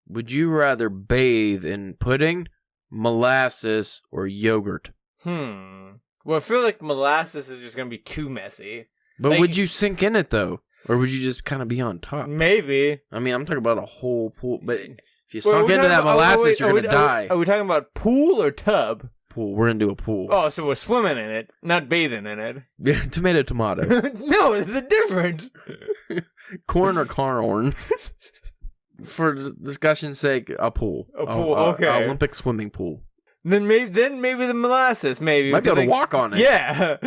Would you rather bathe in pudding, molasses, or yogurt? Well, I feel like molasses is just going to be too messy. But like, would you sink in it, though? Or would you just kind of be on top? Maybe. I mean, I'm talking about a whole pool. But if you sunk into that molasses, you're going to die. Are we talking about pool or tub? Pool. We're into a pool. Oh, so we're swimming in it, not bathing in it. Yeah, tomato. No, there's a difference. Corn or carn? For discussion's sake, a pool. A pool, okay. Olympic swimming pool. Then maybe the molasses, maybe. Might be able to walk on it. Yeah.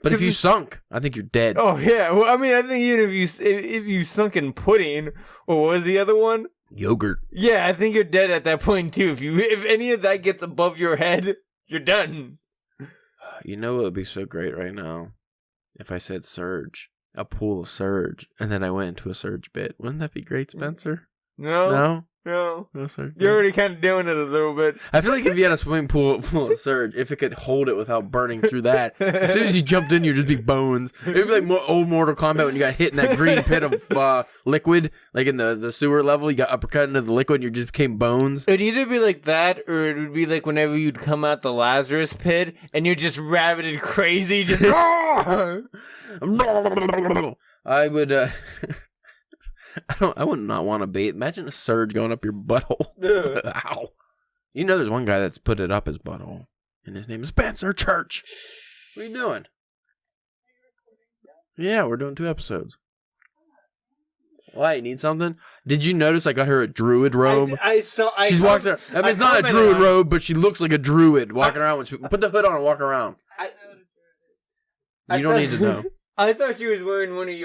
But if you sunk, I think you're dead. Oh, yeah. Well, I mean, I think even if you sunk in pudding, or what was the other one? Yogurt. Yeah, I think you're dead at that point, too. If any of that gets above your head, you're done. You know what would be so great right now? If I said surge. A pool of surge. And then I went into a surge bit. Wouldn't that be great, Spencer? No, sir. You're already kind of doing it a little bit. I feel like if you had a swimming pool full of surge, if it could hold it without burning through that, as soon as you jumped in, you'd just be bones. It'd be like old Mortal Kombat when you got hit in that green pit of liquid, like in the sewer level. You got uppercut into the liquid and you just became bones. It'd either be like that, or it would be like whenever you'd come out the Lazarus pit and you're just rabbited crazy, just. I would. I would not want to bathe. Imagine a surge going up your butthole. Ow. You know there's one guy that's put it up his butthole. And his name is Spencer Church. What are you doing? Yeah, we're doing 2 episodes. Why? You need something? Did you notice I got her a druid robe? I saw. She walks around. I mean, it's not a druid robe, but she looks like a druid walking around. Put the hood on and walk around. You don't need to know. I thought she was wearing one of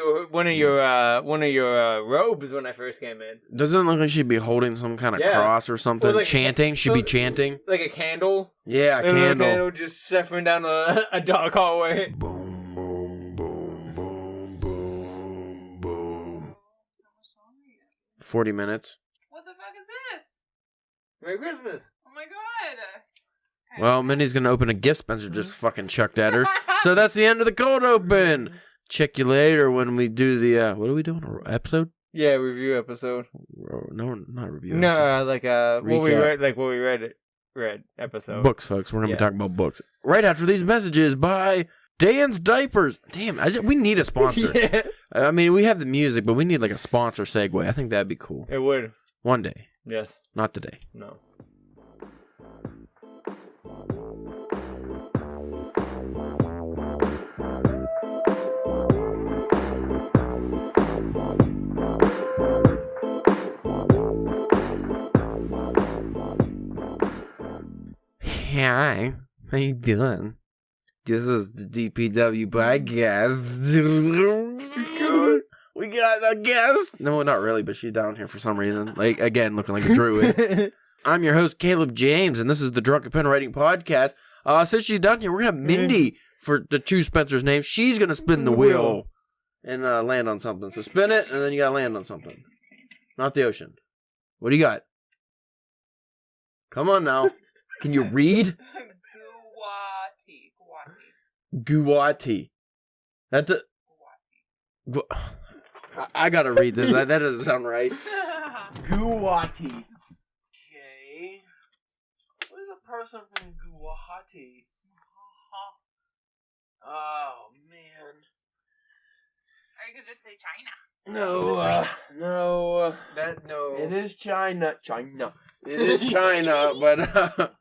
your robes when I first came in. Doesn't it look like she'd be holding some kind of cross or something? Like chanting? She'd be chanting. Like a candle? Yeah, a candle. A candle just suffering down a dark hallway. Boom, boom, boom, boom, boom, boom. 40 minutes. What the fuck is this? Merry Christmas. Oh my god. Well, Mindy's going to open a gift Spencer just fucking chucked at her. So that's the end of the cold open. Check you later when we do the, what are we doing, an episode? Yeah, review episode. No, not review No, episode. what we read episode. Books, folks. We're going to be talking about books. Right after these messages by Dan's Diapers. Damn, we need a sponsor. Yeah. I mean, we have the music, but we need like a sponsor segue. I think that'd be cool. It would. One day. Yes. Not today. No. Hi, how you doing? This is the DPW podcast. We got a guest. No, not really, but she's down here for some reason. Like, again, looking like a druid. I'm your host, Caleb James, and this is the Drunken Pen Writing Podcast. Since she's down here, we're going to have Mindy for the 2 Spencer's names. She's going to spin the wheel and land on something. So spin it, and then you got to land on something. Not the ocean. What do you got? Come on now. Can you read? Guwati. That's a... I gotta read this. That doesn't sound right. Guwati. Okay. What is a person from Guwahati? Oh, man. Are you gonna just say China? No, no. No. It is China. It is China, but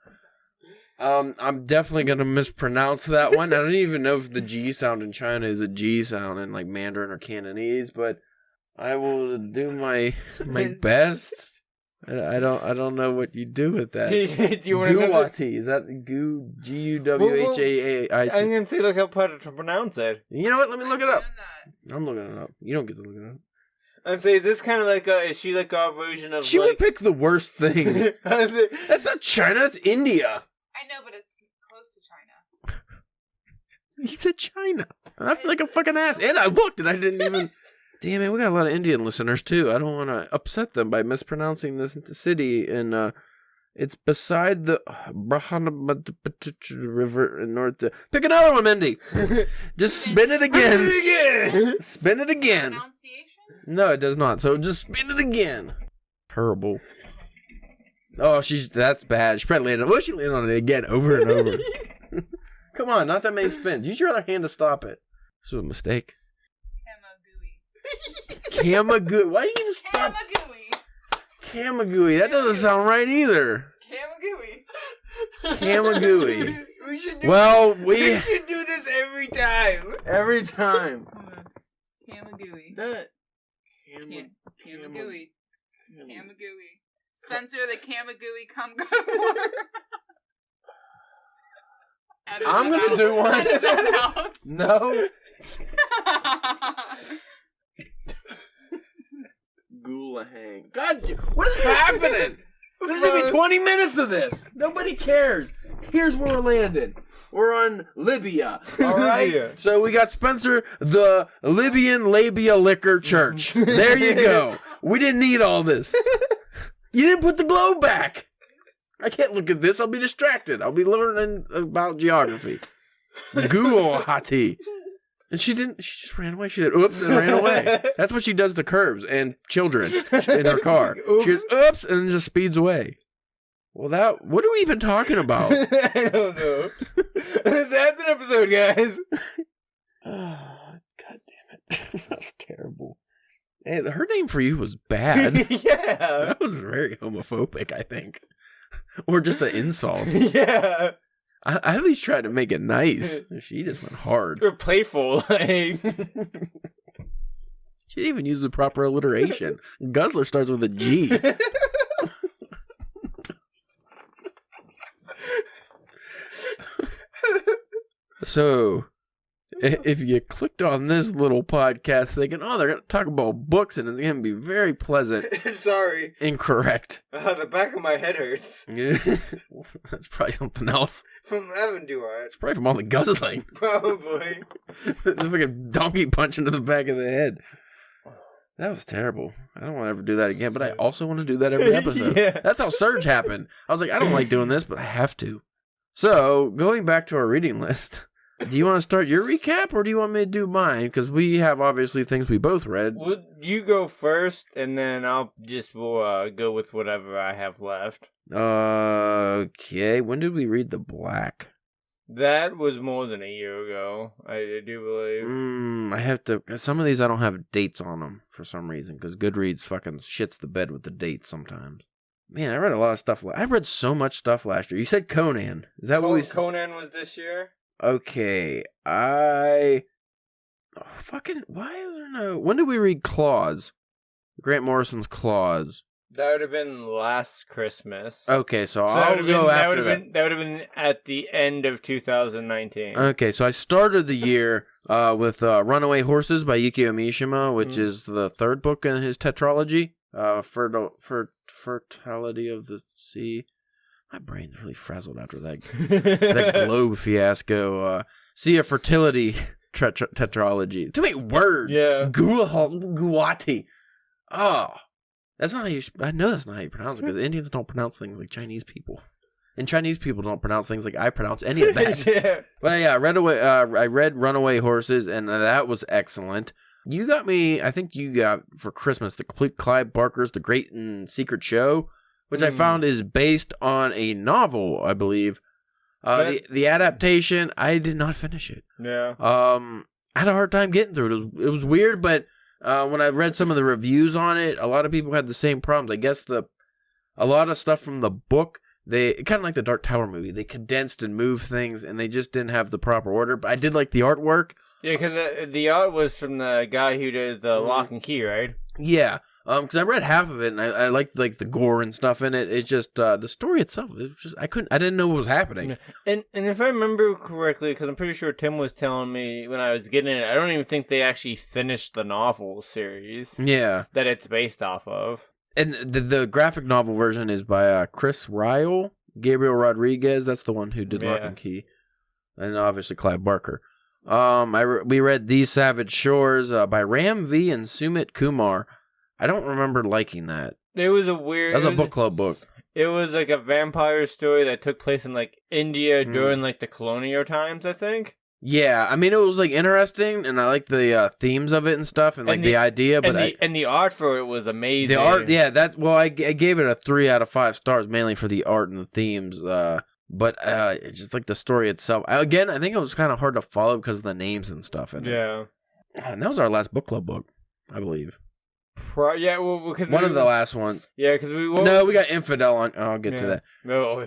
I'm definitely gonna mispronounce that one. I don't even know if the G sound in China is a G sound in like Mandarin or Cantonese, but I will do my best. I don't know what you do with that. Do you Guwahati. Is that Guwhati? I'm gonna say look how to pronounce it. You know what? Let me look it up. I'm looking it up. You don't get to look it up. I'd say, is this kind of like is she like our version of She would pick the worst thing. That's not China, that's India. I know, but it's close to China. You said China. I feel like a fucking ass. And I looked and I didn't even... Damn it, we got a lot of Indian listeners too. I don't want to upset them by mispronouncing this city. And it's beside the River in North... Pick another one, Mindy. Just spin it again. Spin it again. Pronunciation? No, it does not. So just spin it again. Terrible. Oh, that's bad. She probably landed. Well, she landed on it again over and over. Come on, not that many spins. Use your other hand to stop it. This was a mistake. Kamagooey. Why do you even stop? Kamagooey. That doesn't sound right either. Kamagooey. We should do we should do this every time. Every time. Kamagooey. That. Kamagooey. Kamagooey. Spencer, the Kamagooey come go. I'm gonna do one. No. Goulahang. God, what is happening? This is gonna be 20 minutes of this. Nobody cares. Here's where we're landing. We're on Libya. All right. Libya. So we got Spencer, the Libyan Labia Liquor Church. There you go. We didn't need all this. You didn't put the globe back. I can't look at this. I'll be distracted. I'll be learning about geography. Guwahati. And she just ran away. She said, oops, and ran away. That's what she does to curbs and children in her car. She goes, oops, and just speeds away. Well, what are we even talking about? I don't know. That's an episode, guys. Oh, God damn it. That was terrible. Hey, her name for you was bad. Yeah. That was very homophobic, I think. Or just an insult. Yeah. I at least tried to make it nice. She just went hard. Or playful. Like. She didn't even use the proper alliteration. Guzzler starts with a G. So, if you clicked on this little podcast thinking, oh, they're going to talk about books and it's going to be very pleasant. Sorry. Incorrect. The back of my head hurts. That's probably something else. From having to art. It's probably from all the guzzling. Probably. The fucking donkey punch into the back of the head. That was terrible. I don't want to ever do that again, but I also want to do that every episode. Yeah. That's how Surge happened. I was like, I don't like doing this, but I have to. So, going back to our reading list, do you want to start your recap, or do you want me to do mine? Because we have, obviously, things we both read. Well, you go first, and then I'll just go with whatever I have left. Okay. When did we read The Black? That was more than a year ago, I do believe. I have to... Some of these I don't have dates on them for some reason, because Goodreads fucking shits the bed with the dates sometimes. Man, I read a lot of stuff. I read so much stuff last year. You said Conan. Is that what we... Conan was this year? Okay, why is there no... When did we read Claws? Grant Morrison's Claws. That would have been last Christmas. Okay, so I'll go after that. That would have been at the end of 2019. Okay, so I started the year with Runaway Horses by Yukio Mishima, which is the third book in his tetralogy. Fertility of the Sea. My brain's really frazzled after that globe fiasco. Sea of Fertility tetralogy. Too many words. Yeah. Guwahati. Oh. That's not how you... I know that's not how you pronounce it, because Indians don't pronounce things like Chinese people. And Chinese people don't pronounce things like I pronounce any of that. Yeah. But yeah, I read Runaway Horses, and that was excellent. You got me... I think you got, for Christmas, the complete Clive Barker's The Great and Secret Show, which I found is based on a novel, I believe. The adaptation, I did not finish it. Yeah. I had a hard time getting through it. It was weird, but when I read some of the reviews on it, a lot of people had the same problems. I guess a lot of stuff from the book, they kind of like the Dark Tower movie. They condensed and moved things, and they just didn't have the proper order. But I did like the artwork. Yeah, because the art was from the guy who did the Lock and Key, right? Yeah. Because I read half of it, and I liked like the gore and stuff in it. It's just the story itself. It was just I didn't know what was happening. And if I remember correctly, because I'm pretty sure Tim was telling me when I was getting it, I don't even think they actually finished the novel series. Yeah, that it's based off of. And the graphic novel version is by Chris Ryle, Gabriel Rodriguez. That's the one who did Lock and Key, and obviously Clive Barker. We read These Savage Shores by Ram V and Sumit Kumar. I don't remember liking that. It was a weird... That was a book club book. It was like a vampire story that took place in like India during like the colonial times, I think. Yeah, I mean, it was like interesting, and I like the themes of it and stuff, and like the idea. But and the art for it was amazing. The art, yeah, I gave it a 3 out of 5 stars, mainly for the art and the themes. But it's just like the story itself. Again, I think it was kind of hard to follow because of the names and stuff. Yeah, and that was our last book club book, I believe. Yeah, well, because one of the last ones. Yeah, because we got Infidel on. I'll get to that. No,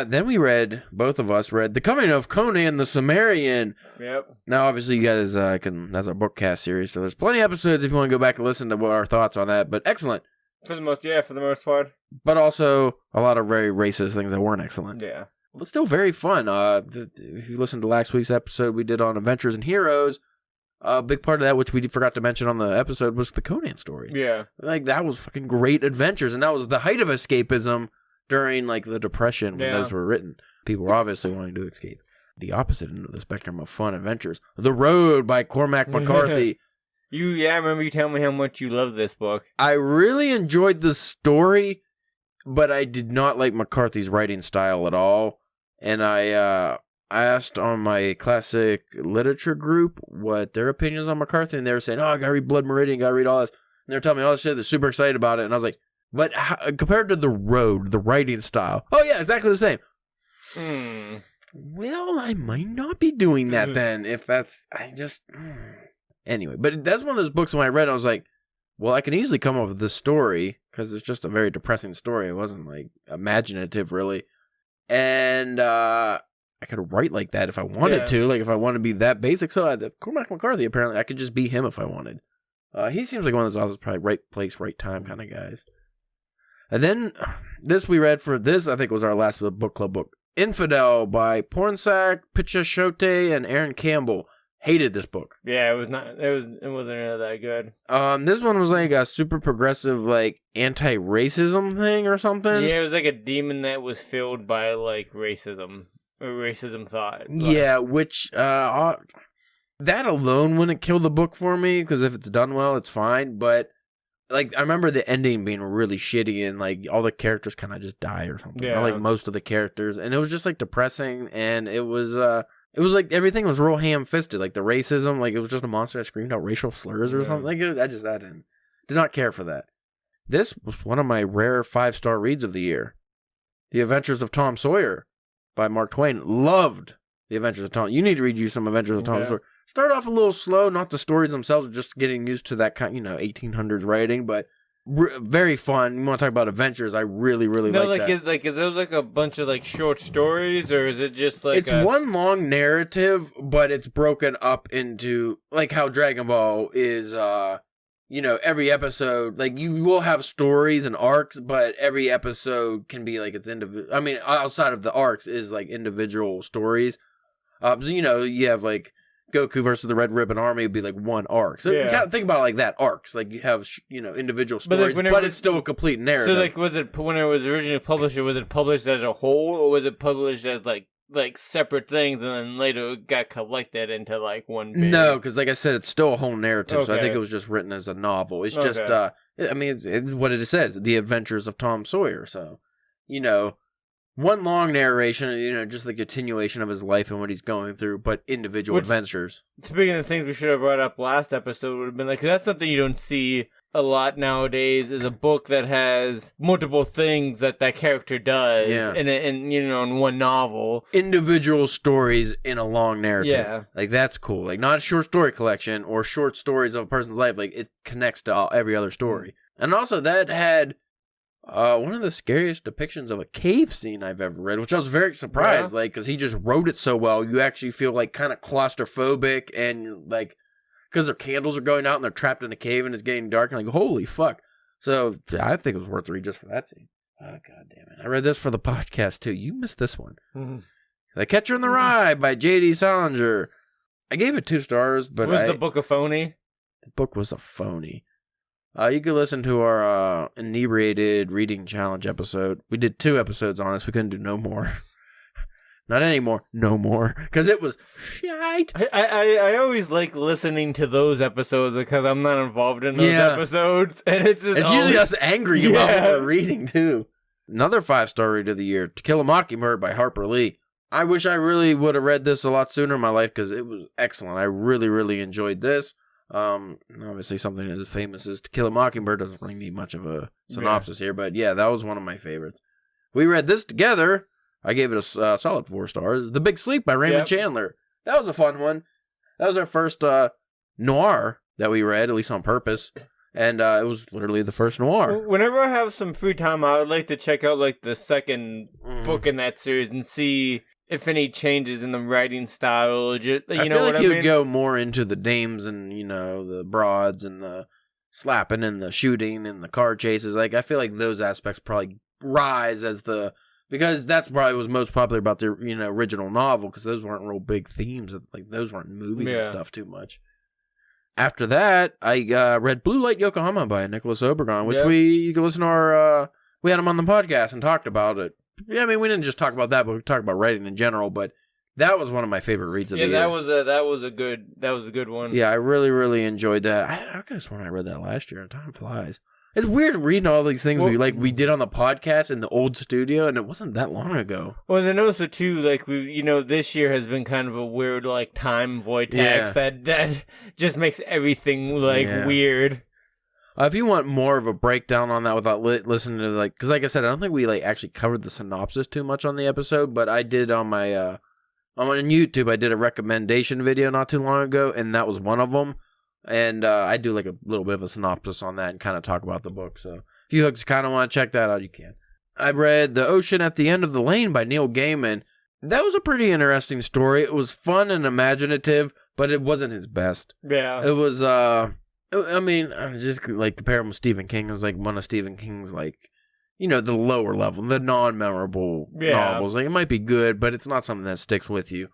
then we read. Both of us read The Coming of Conan the Cimmerian. Yep. Now, obviously, you guys can. That's our bookcast series, so there's plenty of episodes if you want to go back and listen to what our thoughts on that. But excellent for the most part. But also a lot of very racist things that weren't excellent. Yeah, but still very fun. If you listened to last week's episode, we did on Adventures and Heroes. A big part of that, which we forgot to mention on the episode, was the Conan story. Yeah. Like, that was fucking great adventures, and that was the height of escapism during, like, the Depression when those were written. People were obviously wanting to escape. The opposite end of the spectrum of fun adventures. The Road by Cormac McCarthy. I remember you telling me how much you love this book. I really enjoyed the story, but I did not like McCarthy's writing style at all. And I asked on my classic literature group what their opinions on McCarthy, and they were saying, I gotta read Blood Meridian, gotta read all this. And they were telling me all this shit, they're super excited about it. And I was like, but compared to The Road, the writing style, oh yeah, exactly the same. Well, I might not be doing that then, if that's, anyway. But that's one of those books when I read it, I was like, well, I can easily come up with this story, because it's just a very depressing story. It wasn't, like, imaginative, really. And, I could write like that if I wanted to, like if I wanted to be that basic. So Cormac McCarthy, apparently, I could just be him if I wanted. He seems like one of those authors, probably right place, right time kind of guys. And then we read for this, I think was our last book club book, Infidel by Pornsak, Pichashote, and Aaron Campbell. Hated this book. Yeah, it wasn't really that good. This one was like a super progressive, like anti-racism thing or something. Yeah, it was like a demon that was filled by like racism thought. Yeah, which that alone wouldn't kill the book for me, because if it's done well, it's fine. But like, I remember the ending being really shitty, and like all the characters kind of just die or something. Yeah. Or, like most of the characters, and it was just like depressing, and it was like everything was real ham-fisted, like the racism, like it was just a monster that screamed out racial slurs or something. Like I did not care for that. This was one of my rare 5-star reads of the year, The Adventures of Tom Sawyer by Mark Twain. Loved The Adventures of Tom. You need to read some Adventures of Tom Sawyer. Start off a little slow, not the stories themselves, just getting used to that kind, 1800s writing, but very fun. You want to talk about adventures? I really like that. Is there like a bunch of like short stories, or is it just like it's one long narrative, but it's broken up into like how Dragon Ball is. Every episode, like you will have stories and arcs, but every episode can be like its individual. I mean, outside of the arcs is like individual stories. So you have like Goku versus the Red Ribbon Army would be like one arc. So you kind of think about it like that, arcs. Like you have individual stories, but it's still a complete narrative. So like, was it when it was originally published? Was it published as a whole, or was it published as like separate things, and then later it got collected into like one big... No, because like I said, it's still a whole narrative, so I think it was just written as a novel. It's just, it's what it says, The Adventures of Tom Sawyer. So, one long narration, just the continuation of his life and what he's going through, but individual adventures. Speaking of things we should have brought up last episode, would have been like, 'cause that's something you don't see a lot nowadays, is a book that has multiple things that character does in one novel. Individual stories in a long narrative. Yeah. Like, that's cool. Like, not a short story collection or short stories of a person's life. Like, it connects to every other story. And also, that had one of the scariest depictions of a cave scene I've ever read, which I was very surprised, because he just wrote it so well. You actually feel, like, kind of claustrophobic and, like, because their candles are going out and they're trapped in a cave and it's getting dark, and like, holy fuck. So I think it was worth reading just for that scene. Oh, God damn it. I read this for the podcast, too. You missed this one. Mm-hmm. The Catcher in the Rye by J.D. Salinger. I gave it 2 stars, but Was the book a phony? The book was a phony. You could listen to our inebriated reading challenge episode. We did 2 episodes on this. We couldn't do no more. Not anymore. No more. Because it was shite. I always like listening to those episodes because I'm not involved in those episodes. And it's usually us angry about what we're reading, too. Another 5-star read of the year, To Kill a Mockingbird by Harper Lee. I wish I really would have read this a lot sooner in my life because it was excellent. I really, really enjoyed this. Obviously, something as famous as To Kill a Mockingbird doesn't really need much of a synopsis here, but yeah, that was one of my favorites. We read this together. I gave it a solid 4 stars. The Big Sleep by Raymond Chandler. That was a fun one. That was our first noir that we read, at least on purpose. And it was literally the first noir. Whenever I have some free time, I would like to check out like the second book in that series and see if any changes in the writing style. Just, I feel like he would go more into the dames and, the broads and the slapping and the shooting and the car chases. Like, I feel like those aspects probably rise because that's probably was most popular about the, original novel, because those weren't real big themes. Like, those weren't movies and stuff too much. After that, I read Blue Light Yokohama by Nicholas Obregon, which you can listen to our, we had him on the podcast and talked about it. Yeah, I mean, we didn't just talk about that, but we talked about writing in general, but that was one of my favorite reads of the year. That was a good one. Yeah, I really, really enjoyed that. I could have sworn I read that last year. Time flies. It's weird reading all these things we did on the podcast in the old studio, and it wasn't that long ago. Well, then also too, like this year has been kind of a weird like time vortex that just makes everything weird. If you want more of a breakdown on that without listening to because like I said, I don't think we actually covered the synopsis too much on the episode, but I did on my on YouTube. I did a recommendation video not too long ago, and that was one of them. And I do a little bit of a synopsis on that and kind of talk about the book. So if you kind of want to check that out, you can. I read The Ocean at the End of the Lane by Neil Gaiman. That was a pretty interesting story. It was fun and imaginative, but it wasn't his best. Yeah. It was, I just compare him with Stephen King. It was one of Stephen King's, the lower level, the non-memorable novels. It might be good, but it's not something that sticks with you.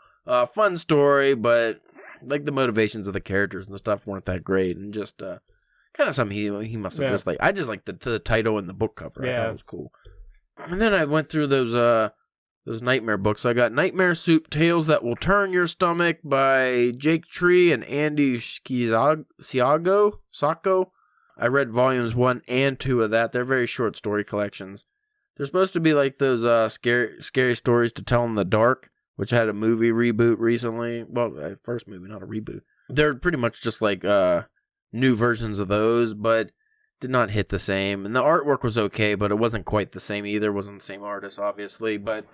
Fun story, but the motivations of the characters and stuff weren't that great, and just kind of something he must have just I just liked the title and the book cover. I thought it was cool. And then I went through those nightmare books. I got Nightmare Soup: Tales That Will Turn Your Stomach by Jake Tree and Andy Sacco. I read volumes 1 and 2 of that. They're very short story collections. They're supposed to be those scary stories to tell in the dark, which had a movie reboot recently. Well, first movie, not a reboot. They're pretty much just new versions of those, but did not hit the same. And the artwork was okay, but it wasn't quite the same either. It wasn't the same artist, obviously. But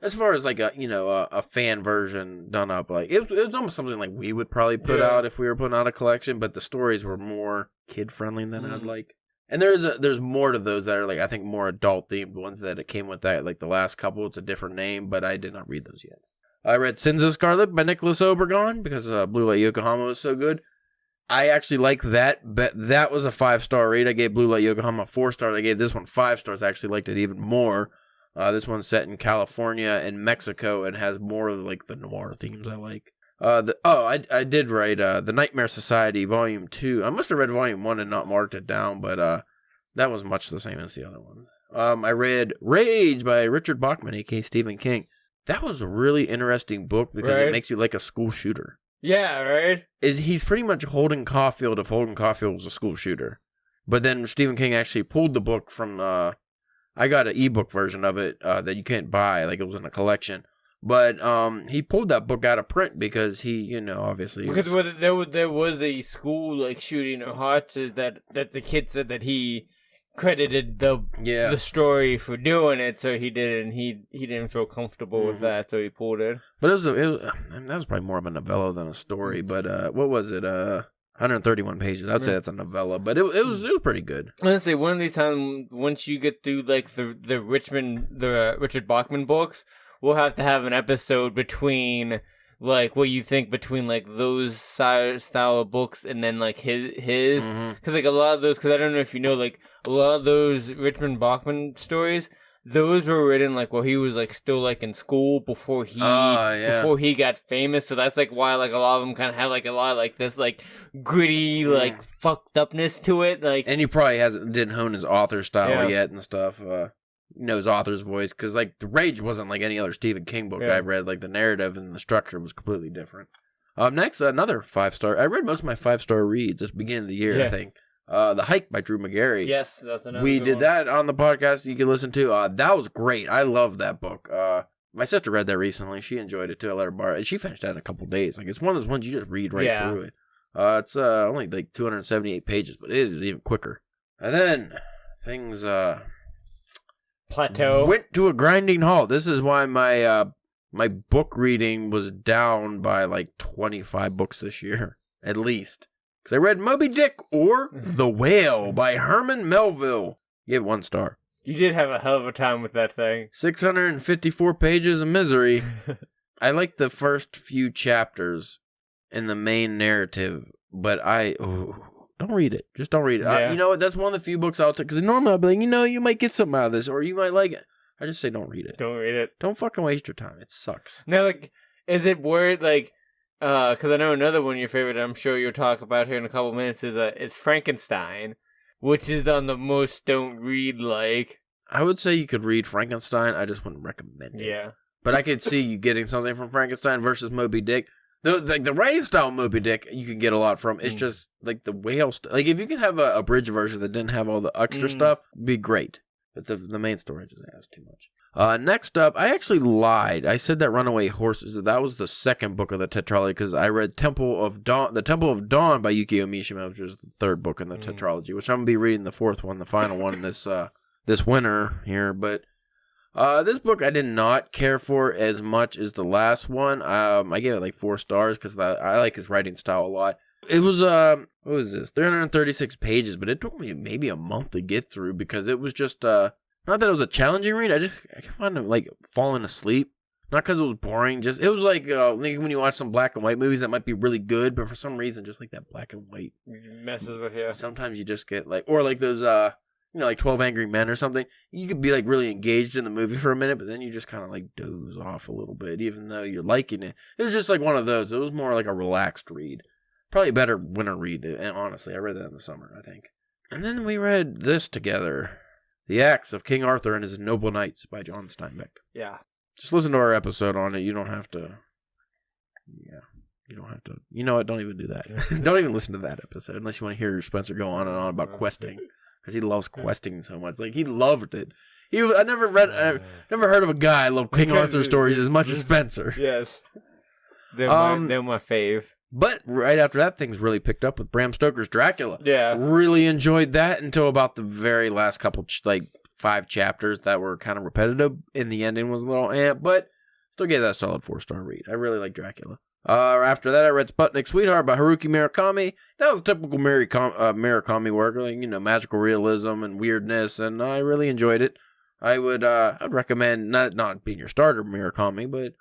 as far as a fan version done up, it was almost something we would probably put out if we were putting out a collection, but the stories were more kid friendly than I'd like. And there's more to those that are I think more adult themed ones that it came with that. The last couple, it's a different name, but I did not read those yet. I read Sins of Scarlet by Nicholas Obregon because Blue Light Yokohama was so good. I actually like that, but that was a 5-star read. I gave Blue Light Yokohama 4 stars. I gave this one 5 stars. I actually liked it even more. This one's set in California and Mexico and has more of the noir themes I like. I did write The Nightmare Society Volume 2. I must have read Volume 1 and not marked it down, but that was much the same as the other one. I read Rage by Richard Bachman, a.k.a. Stephen King. That was a really interesting book because it makes you like a school shooter. Yeah, right? He's pretty much Holden Caulfield if Holden Caulfield was a school shooter. But then Stephen King actually pulled the book from, I got an ebook version of it that you can't buy, it was in a collection. But he pulled that book out of print because he, obviously... Because there was a school, shooting or hostages that the kid said that he credited the story for doing it, so he did it, and he didn't feel comfortable with that, so he pulled it. But that was probably more of a novella than a story. But what was it? 131 pages. I'd say that's a novella, but it was pretty good. Honestly, one of these times, once you get through the Richard Bachman books, we'll have to have an episode between what you think between those style of books and then his because a lot of those, because I don't know if you know, a lot of those Richard Bachman stories, those were written while he was still in school before he got famous. So that's why a lot of them kind of have a lot of this gritty fucked upness to it. And he probably didn't hone his author style yet and stuff. His author's voice, because The Rage wasn't like any other Stephen King book I read. The narrative and the structure was completely different. Next, another 5-star. I read most of my 5-star reads at the beginning of the year, I think. The Hike by Drew McGarry. Yes, that's another We did that on the podcast you can listen to. That was great. I love that book. My sister read that recently. She enjoyed it too. I let her borrow it. She finished that in a couple days. Like, it's one of those ones you just read right through it. It's only like 278 pages, but it is even quicker. And then things plateau went to a grinding halt. This is why my book reading was down by like 25 books this year, at least. Because I read Moby Dick or The Whale by Herman Melville. Give it 1 star. You did have a hell of a time with that thing. 654 pages of misery. I like the first few chapters in the main narrative, but don't read it. Just don't read it. Yeah. You know what? That's one of the few books I'll take. Because normally I'll be like, you might get something out of this, or you might like it. I just say don't read it. Don't read it. Don't fucking waste your time. It sucks. Now, like, is it worth, like, because I know another one of your favorite I'm sure you'll talk about here in a couple minutes is Frankenstein, which is on the most don't read, like. I would say you could read Frankenstein. I just wouldn't recommend it. Yeah. But I could see you getting something from Frankenstein versus Moby Dick. The writing style of Moby Dick, you can get a lot from. It's just, like, the whale stuff. Like, if you can have a abridged version that didn't have all the extra stuff, it'd be great. But the main story just has too much. Next up, I actually lied. I said that Runaway Horses. That was the second book of the tetralogy because I read The Temple of Dawn by Yukio Mishima, which was the third book in the tetralogy, which I'm going to be reading the fourth one, the final one this winter here. But this book I did not care for as much as the last one. I gave it like 4 stars because I like his writing style a lot. It was, what was this? 336 pages, but it took me maybe a month to get through because it was just, not that it was a challenging read. I found it like falling asleep. Not because it was boring. Just, it was like when you watch some black and white movies that might be really good, but for some reason, just like that black and white messes with you. Sometimes you just get like, or like those, like 12 Angry Men or something. You could be like really engaged in the movie for a minute, but then you just kind of like doze off a little bit, even though you're liking it. It was just like one of those. It was more like a relaxed read. Probably a better winter read, and honestly. I read that in the summer, I think. And then we read this together. The Acts of King Arthur and His Noble Knights by John Steinbeck. Yeah. Just listen to our episode on it. You don't have to. Yeah. You don't have to. You know what? Don't even do that. Don't even listen to that episode unless you want to hear Spencer go on and on about questing. Because he loves questing so much. Like, he loved it. I never heard of a guy love King Arthur stories as much as Spencer. Yes. They're my fave. But right after that, things really picked up with Bram Stoker's Dracula. Yeah. Really enjoyed that until about the very last couple, 5 chapters that were kind of repetitive. In the ending was a little but still gave that a solid 4-star read. I really like Dracula. After that, I read Sputnik Sweetheart by Haruki Murakami. That was typical Murakami work, like, magical realism and weirdness, and I really enjoyed it. I'd recommend not being your starter Murakami, but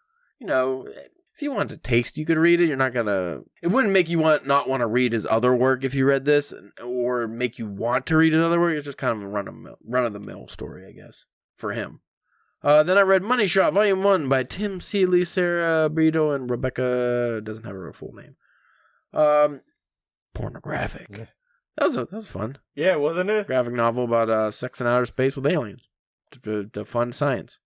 if you want to taste, you could read it. You're not gonna. It wouldn't make you not want to read his other work if you read this, or make you want to read his other work. It's just kind of a run of the mill story, I guess, for him. Then I read Money Shot Volume 1 by Tim Seeley, Sarah Brito, and Rebecca. Doesn't have her full name. Pornographic. Yeah. That was fun. Yeah, wasn't it? Graphic novel about sex in outer space with aliens. To fun science.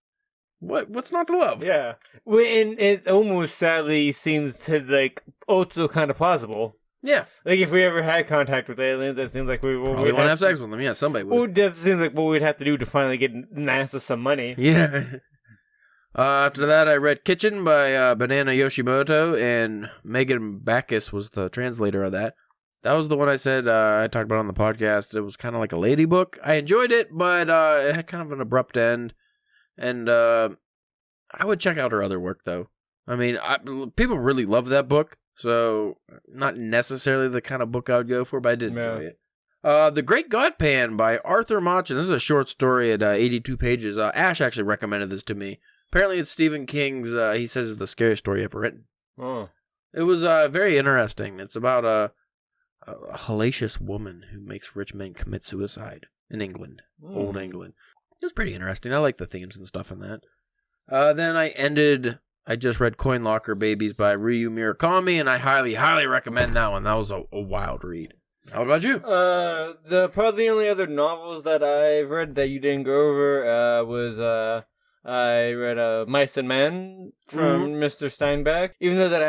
What's not to love? Yeah. Well, and it almost sadly seems to also kind of plausible. Yeah. Like if we ever had contact with aliens, it seems like we probably want to have sex with them. Yeah, somebody would. Well, that seems like what we'd have to do to finally get NASA some money. Yeah. After that, I read Kitchen by Banana Yoshimoto, and Megan Backus was the translator of that. That was the one I said I talked about on the podcast. It was kind of like a lady book. I enjoyed it, but it had kind of an abrupt end. And I would check out her other work, though. I mean, people really love that book, so not necessarily the kind of book I would go for, but I did enjoy it. The Great God Pan by Arthur Machen. This is a short story at 82 pages. Ash actually recommended this to me. Apparently it's Stephen King's, he says it's the scariest story ever written. Oh. It was very interesting. It's about a hellacious woman who makes rich men commit suicide in England, old England. It was pretty interesting. I like the themes and stuff in that. Then I just read Coin Locker Babies by Ryu Murakami, and I highly, highly recommend that one. That was a wild read. How about you? Probably the only other novels that I've read that you didn't go over was I read Mice and Men from Mr. Steinbeck, even though that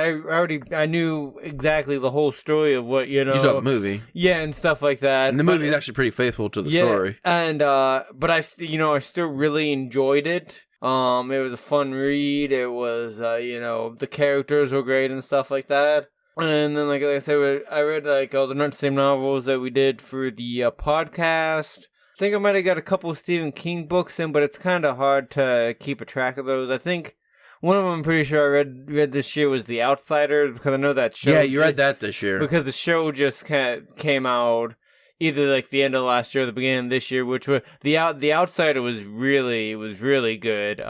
I knew exactly the whole story of what, you saw the movie. Yeah, and stuff like that. And the movie's actually pretty faithful to the story. And, but I still really enjoyed it. It was a fun read. It was, the characters were great and stuff like that. And then, like I said, I read, like, all the Not the Same novels that we did for the podcast. I think I might have got a couple of Stephen King books in, but it's kind of hard to keep a track of those. I think one of them I'm pretty sure I read this year was The Outsiders, because I know that show. Yeah, you read that this year. Because the show just came out either like the end of last year or the beginning of this year, which was The Outsider was really good.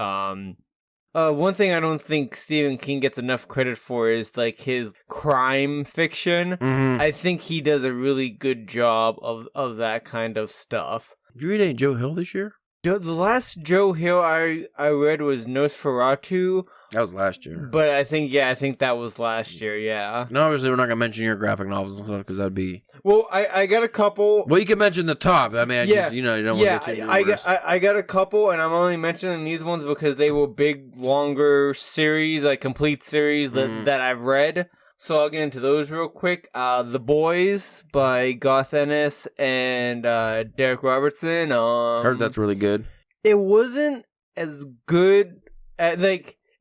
One thing I don't think Stephen King gets enough credit for is like his crime fiction. Mm-hmm. I think he does a really good job of that kind of stuff. Did you read any Joe Hill this year? The last Joe Hill I read was Nosferatu. That was last year. But I think that was last year, yeah. No, obviously we're not going to mention your graphic novels and stuff because that'd be... Well, I got a couple... Well, you can mention the top. I mean, you don't want to get too numerous. I got a couple, and I'm only mentioning these ones because they were big, longer series, like complete series that I've read. So I'll get into those real quick. The Boys by Garth Ennis and Derek Robertson. Heard that's really good. It wasn't as good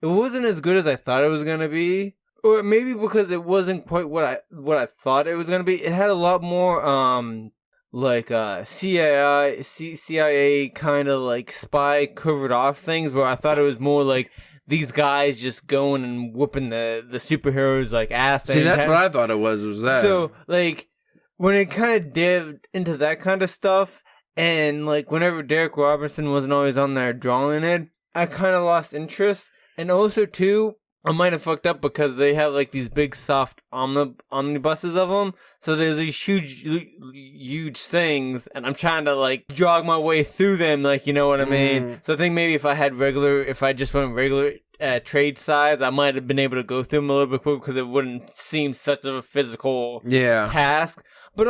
it wasn't as good as I thought it was gonna be, or maybe because it wasn't quite what I thought it was gonna be. It had a lot more CIA kind of like spy covered off things, where I thought it was more like these guys just going and whooping the superheroes like ass. See, that's what I thought it was that. So like when it kind of dived into that kind of stuff, and like whenever Derek Robertson wasn't always on there drawing it, I kind of lost interest. And also, too, I might have fucked up because they have, like, these big, soft omnibuses of them. So there's these huge things, and I'm trying to, like, jog my way through them, like, you know what I mean? So I think maybe if I just went regular trade size, I might have been able to go through them a little bit quicker because it wouldn't seem such of a physical task. But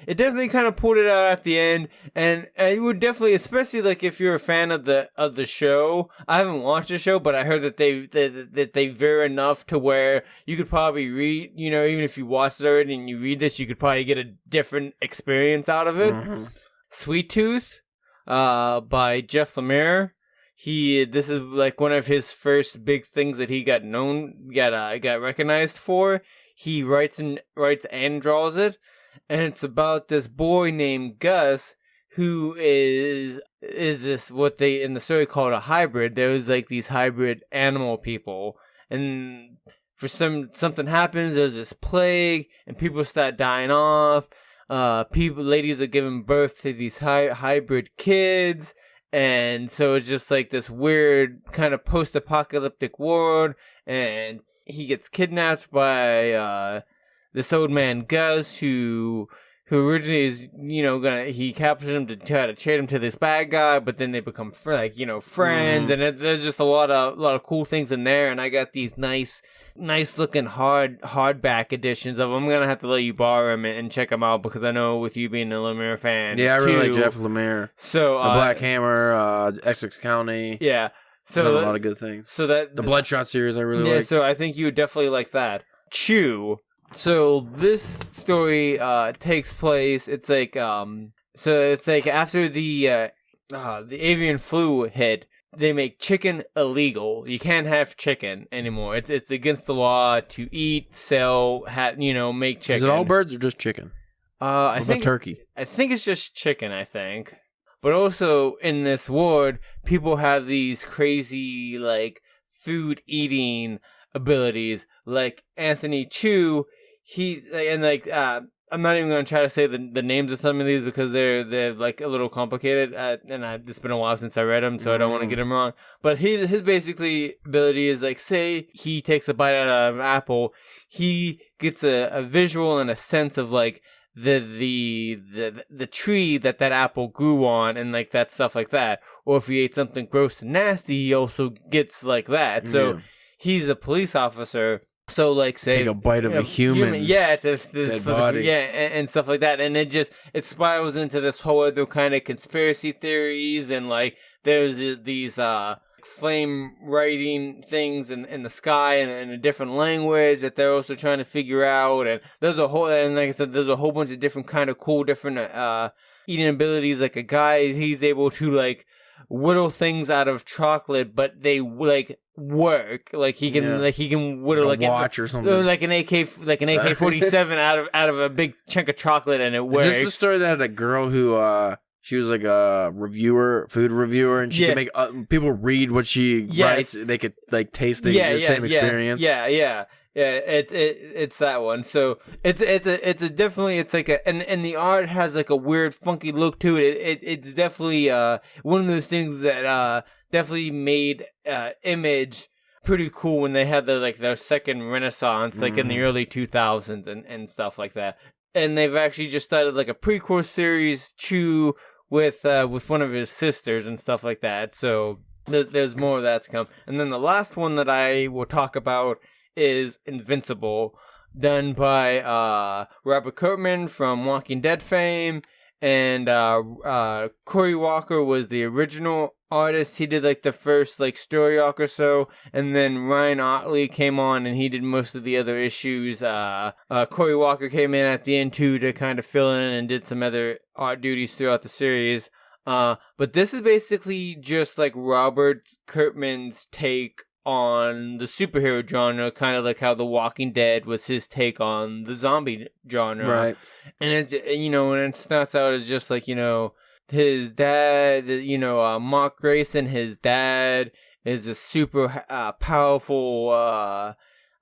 it definitely kind of pulled it out at the end, and it would definitely, especially like if you're a fan of the show. I haven't watched the show, but I heard that they veer enough to where you could probably read, even if you watched it already and you read this, you could probably get a different experience out of it. Mm-hmm. Sweet Tooth, by Jeff Lemire. This is like one of his first big things that he got recognized for. He writes and draws it. And it's about this boy named Gus, who is this what they in the story called a hybrid. There was like these hybrid animal people, and for something happens. There's this plague, and people start dying off. Ladies are giving birth to these hybrid kids, and so it's just like this weird kind of post-apocalyptic world. And he gets kidnapped by this old man Gus, who originally is, he captures him to try to trade him to this bad guy, but then they become friends, and there's just a lot of cool things in there. And I got these nice looking hardback editions of them. I'm gonna have to let you borrow them and check them out, because I know with you being a Lemire fan, I really like Jeff Lemire. So the Black Hammer, Essex County, so a lot of good things. So that the Bloodshot series I really like. So I think you would definitely like that. Chew. So this story takes place. It's like after the avian flu hit, they make chicken illegal. You can't have chicken anymore. It's against the law to eat, sell, make chicken. Is it all birds or just chicken? I think turkey. I think it's just chicken. I think, but also in this ward, people have these crazy like food eating abilities, like Anthony Chu. I'm not even gonna try to say the names of some of these because they're like a little complicated, and it's been a while since I read them, so I don't want to get them wrong. But his basically ability is like, say he takes a bite out of an apple, he gets a visual and a sense of like the tree that apple grew on, and like that stuff like that. Or if he ate something gross and nasty, he also gets like that. So he's a police officer. So, like, say... Take a bite of a human dead body. And stuff like that. And it spirals into this whole other kind of conspiracy theories. And, like, there's these flame writing things in the sky in a different language that they're also trying to figure out. And there's a whole, and like I said, there's a whole bunch of different kind of cool different eating abilities. Like a guy, he's able to like whittle things out of chocolate, but they like work. Like he can whittle like a watch or something, like an AK-47 out of a big chunk of chocolate, and it works. Is this the story that had a girl who she was like a food reviewer, and she could make people read what she writes. They could like taste the same experience. Yeah. It's that one. So it's like and the art has like a weird, funky look to it. It's definitely one of those things that definitely made Image pretty cool when they had their second renaissance, like in the early 2000s and stuff like that. And they've actually just started like a prequel series too with one of his sisters and stuff like that. So there's more of that to come. And then the last one that I will talk about is Invincible, done by Robert Kirkman from Walking Dead fame, and Cory Walker was the original artist. He did like the first like story arc or so, and then Ryan Otley came on and he did most of the other issues. Cory Walker came in at the end too to kind of fill in and did some other art duties throughout the series. But this is basically just like Robert Kirkman's take on the superhero genre, kind of like how The Walking Dead was his take on the zombie genre. Right. And it, and it starts out as just like, his dad, Mark Grayson, his dad is a super powerful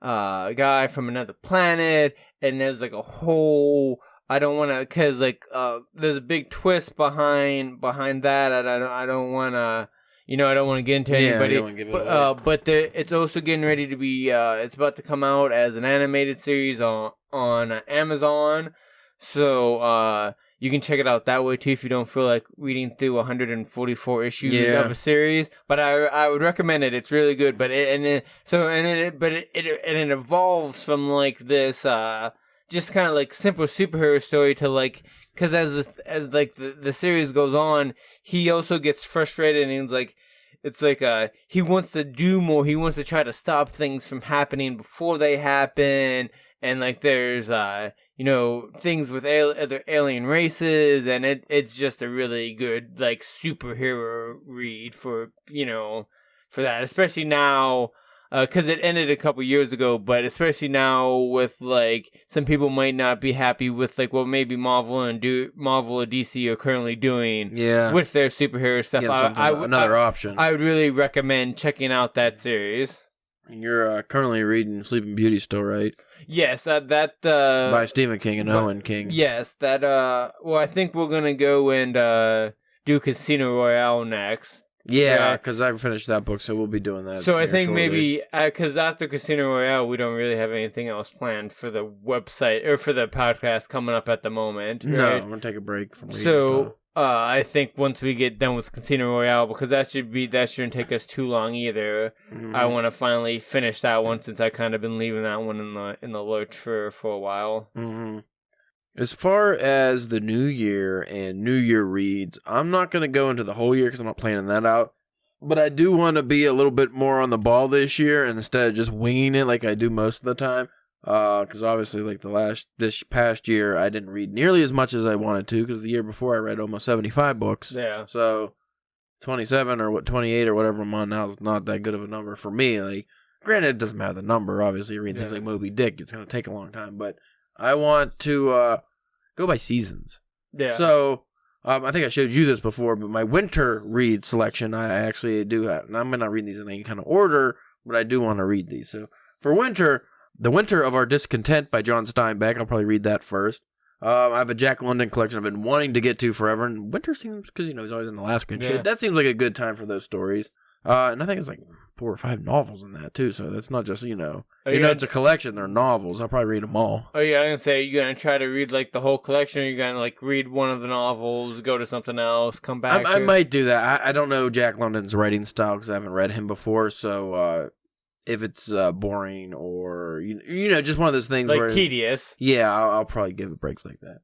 guy from another planet, and there's like a whole, I don't want to, because like there's a big twist behind that, and I don't want to, I don't want to get into anybody, but it's also getting ready to be, it's about to come out as an animated series on Amazon, so you can check it out that way too if you don't feel like reading through 144 issues of a series. But I would recommend it. It's really good. But it evolves from like this just kind of like simple superhero story to like, because as the series goes on, he also gets frustrated and he's like, it's like he wants to do more. He wants to try to stop things from happening before they happen. And like there's things with other alien races, and it's just a really good like superhero read for that, especially now because it ended a couple years ago, but especially now with like some people might not be happy with like what maybe Marvel or DC are currently doing with their superhero stuff. Another option. I would really recommend checking out that series. And you're currently reading Sleeping Beauty still, right? Yes, that by Stephen King and Owen King. Yes, that well, I think we're gonna go and do Casino Royale next. Yeah, because I finished that book, so we'll be doing that. So I think maybe because after Casino Royale, we don't really have anything else planned for the website or for the podcast coming up at the moment. Right? No, I'm gonna take a break from reading stuff. I think once we get done with Casino Royale, because that shouldn't take us too long either. Mm-hmm. I want to finally finish that one since I kind of been leaving that one in the lurch for a while. Mm-hmm. As far as the new year and New Year reads, I'm not going to go into the whole year because I'm not planning that out. But I do want to be a little bit more on the ball this year instead of just winging it like I do most of the time. Because obviously, like this past year, I didn't read nearly as much as I wanted to. Because the year before, I read almost 75 books. Yeah. So 27 or 28 or whatever I'm on now is not that good of a number for me. Like, granted, it doesn't matter the number. Obviously, reading things like Moby Dick, it's going to take a long time. But I want to go by seasons. Yeah. So I think I showed you this before, but my winter read selection, I actually do have. And I'm not reading these in any kind of order, but I do want to read these. So for winter. The Winter of Our Discontent by John Steinbeck. I'll probably read that first. I have a Jack London collection I've been wanting to get to forever. And winter seems, because, he's always in Alaska and shit. That seems like a good time for those stories. And I think it's like 4 or 5 novels in that, too. So that's not just, it's a collection. They're novels. I'll probably read them all. Oh, yeah, I'm going to say, you're going to try to read, like, the whole collection, or you're going to, like, read one of the novels, go to something else, come back. I might do that. I don't know Jack London's writing style because I haven't read him before. So, if it's boring or, just one of those things like where... tedious. Yeah, I'll probably give it breaks like that.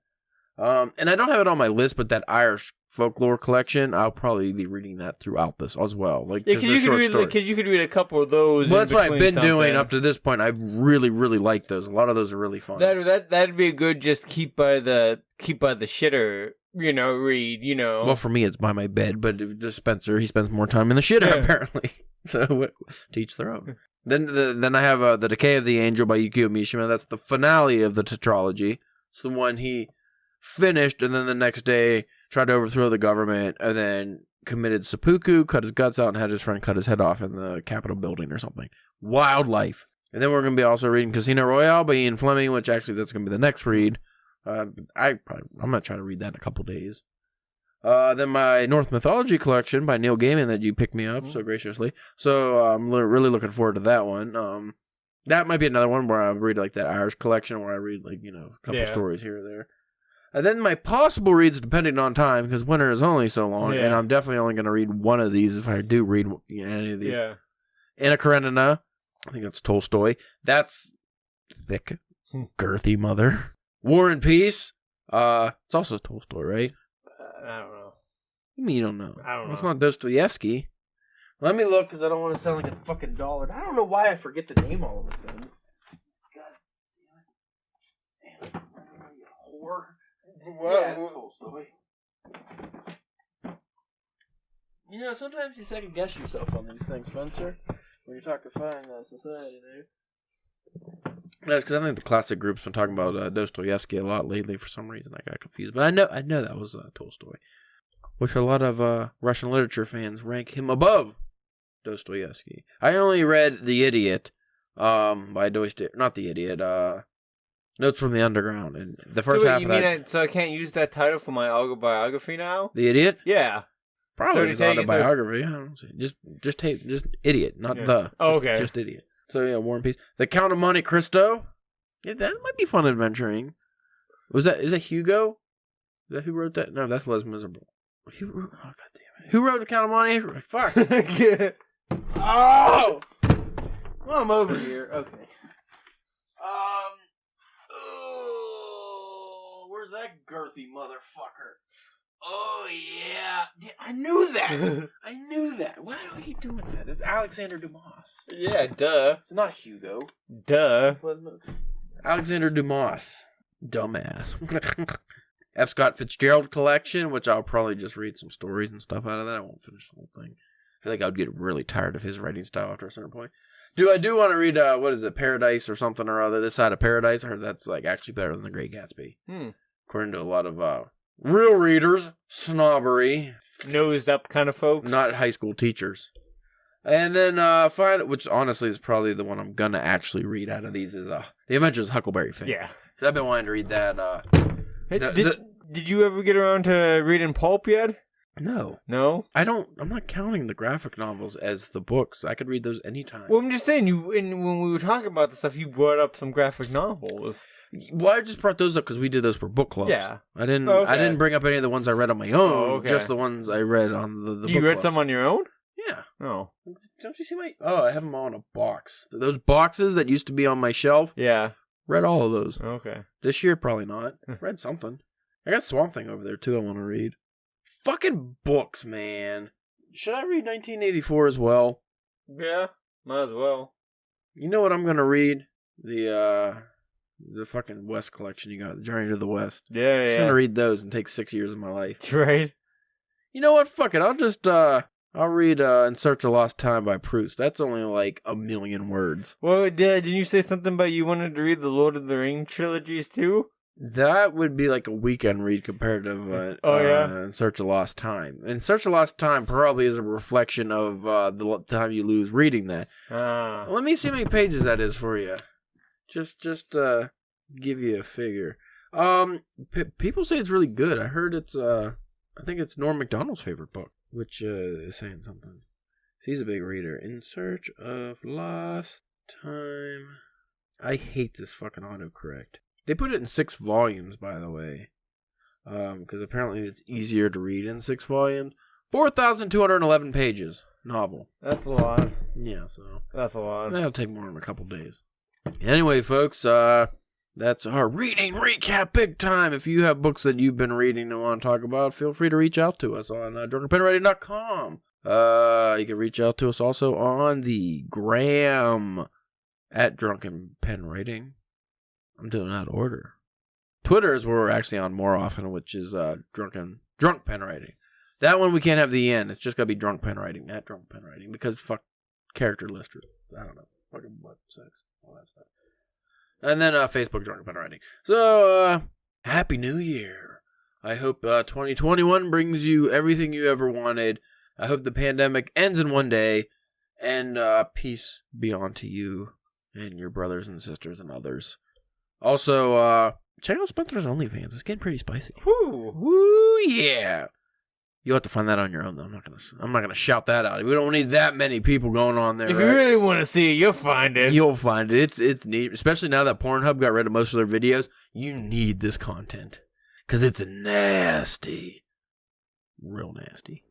And I don't have it on my list, but that Irish folklore collection. I'll probably be reading that throughout this as well. Like, because you could read a couple of those. Well, that's what I've been doing up to this point. I really, really like those. A lot of those are really fun. That'd be a good just keep by the shitter, read. Well, for me, it's by my bed, but the Spencer, he spends more time in the shitter apparently. So to each their own. Then I have The Decay of the Angel by Yukio Mishima. That's the finale of the tetralogy. It's the one he finished, and then the next day tried to overthrow the government, and then committed seppuku, cut his guts out, and had his friend cut his head off in the Capitol building or something. Wild life. And then we're going to be also reading Casino Royale by Ian Fleming, which actually that's going to be the next read. I'm going to try to read that in a couple days. Then my Norse Mythology collection by Neil Gaiman that you picked me up so graciously. So I'm really looking forward to that one. That might be another one where I read like that Irish collection where I read like, a couple stories here or there. And then my possible reads, depending on time, because winter is only so long, and I'm definitely only going to read one of these if I do read any of these. Yeah. Anna Karenina, I think that's Tolstoy. That's thick, girthy mother. War and Peace, it's also Tolstoy, right? I don't know. You mean you don't know? I don't know. It's not Dostoevsky. Let me look, because I don't want to sound like a fucking dollar. I don't know why I forget the name all of a sudden. God damn it. Damn it. You whore. Yeah, it's Tolstoy. Sometimes you second guess yourself on these things, Spencer. When you're talking fine society there. That's because I think the classic group's been talking about Dostoevsky a lot lately for some reason. I got confused. But I know that was Tolstoy. Which a lot of Russian literature fans rank him above Dostoevsky. I only read The Idiot by Dostoevsky. Not The Idiot. Notes from the Underground. And the first half of that... So I can't use that title for my autobiography now? The Idiot? Yeah. Probably his autobiography. I don't see. Just Idiot, not the. Okay. Just Idiot. So yeah, War and Peace. The Count of Monte Cristo. Yeah, that might be fun adventuring. Is that Hugo? Is that who wrote that? No, that's Les Miserables. Oh god damn it! Who wrote The Count of Monte? Fuck. Oh. Well, I'm over here. Okay. Oh, where's that girthy motherfucker? Oh, yeah. I knew that. I knew that. Why do I keep doing that? It's Alexander Dumas. Yeah, duh. It's not Hugo. Duh. Alexander Dumas. Dumbass. F. Scott Fitzgerald collection, which I'll probably just read some stories and stuff out of that. I won't finish the whole thing. I feel like I would get really tired of his writing style after a certain point. I do want to read, what is it, Paradise or something or other. This Side of Paradise. I heard that's like actually better than The Great Gatsby. According to a lot of real readers, snobbery, nosed up kind of folks, not high school teachers. And then which honestly is probably the one I'm gonna actually read out of these is The Adventures of Huckleberry Finn. Yeah, because I've been wanting to read that. Did you ever get around to reading pulp yet? No. I'm not counting the graphic novels as the books. I could read those anytime. Well, I'm just saying, when we were talking about the stuff, you brought up some graphic novels. Well, I just brought those up because we did those for book clubs. Yeah. I didn't bring up any of the ones I read on my own. Just the ones I read on the book club. You read some on your own? Yeah. Oh. Don't you see my... Oh, I have them all in a box. Those boxes that used to be on my shelf. Yeah. Read all of those. Okay. This year, probably not. Read something. I got Swamp Thing over there, too, I want to read. Fucking books, man. Should I read 1984 as well? Yeah, might as well. You know what I'm going to read? The fucking West collection you got, The Journey to the West. Yeah, I'm just going to read those and take 6 years of my life. That's right. You know what? Fuck it. I'll just, I'll read In Search of Lost Time by Proust. That's only like 1,000,000 words. Well, didn't you say something about you wanted to read the Lord of the Rings trilogies too? That would be like a weekend read compared to In Search of Lost Time. In Search of Lost Time probably is a reflection of the time you lose reading that. Let me see how many pages that is for you. Just give you a figure. People say it's really good. I heard it's I think it's Norm Macdonald's favorite book, which is saying something. He's a big reader. In Search of Lost Time. I hate this fucking autocorrect. They put it in 6 volumes, by the way, because apparently it's easier to read in 6 volumes. 4,211 pages novel. That's a lot. Yeah, so that's a lot. That'll take more than a couple days. Anyway, folks, That's our reading recap big time. If you have books that you've been reading and want to talk about, feel free to reach out to us on drunkenpenwriting.com. You can reach out to us also on the gram at drunkenpenwriting. I'm doing it out of order. Twitter is where we're actually on more often, which is drunk pen writing. That one we can't have the end. It's just gotta be drunk pen writing, not drunk pen writing, because fuck character list. I don't know, fucking butt sex, all that stuff. And then Facebook drunk pen writing. So happy New Year. I hope 2021 brings you everything you ever wanted. I hope the pandemic ends in one day, and peace be unto you and your brothers and sisters and others. Also, check out Spencer's OnlyFans. It's getting pretty spicy. Woo, yeah. You'll have to find that on your own, though. I'm not gonna shout that out. We don't need that many people going on there. If you really want to see it, you'll find it. You'll find it. It's neat, especially now that Pornhub got rid of most of their videos. You need this content because it's nasty, real nasty.